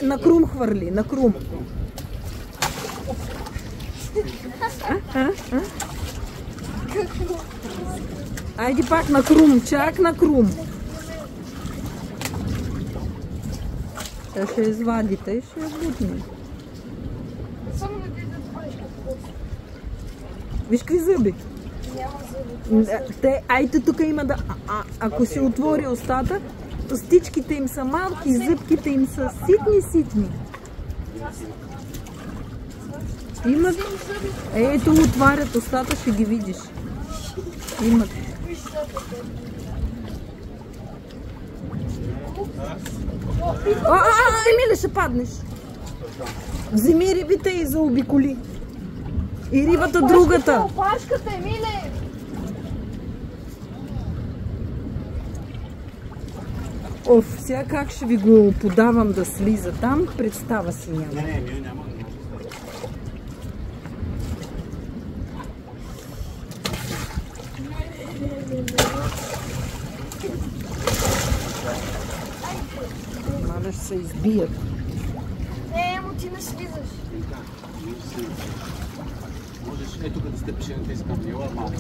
На крум хвърли, на крум. Айде пак на крум, чак на крум. Тя ще извадите и ще я бутне. Виж какви зъби. Айде тук има да... Ако си отвори устата, стичките им са малки, зъбките им са ситни. Имат... Ето отварят устата, ще ги видиш. Имат. Емиле, ще паднеш. Вземи рибите и заобиколи. И рибата другата. Опашката, Емиле! Оф, сега как ще ви го подавам да слиза там, представа си няма. Не, няма. Маля ще се избият. Не, му ти не слизаш. Можеш ето като стъпиш на тези камила, малко.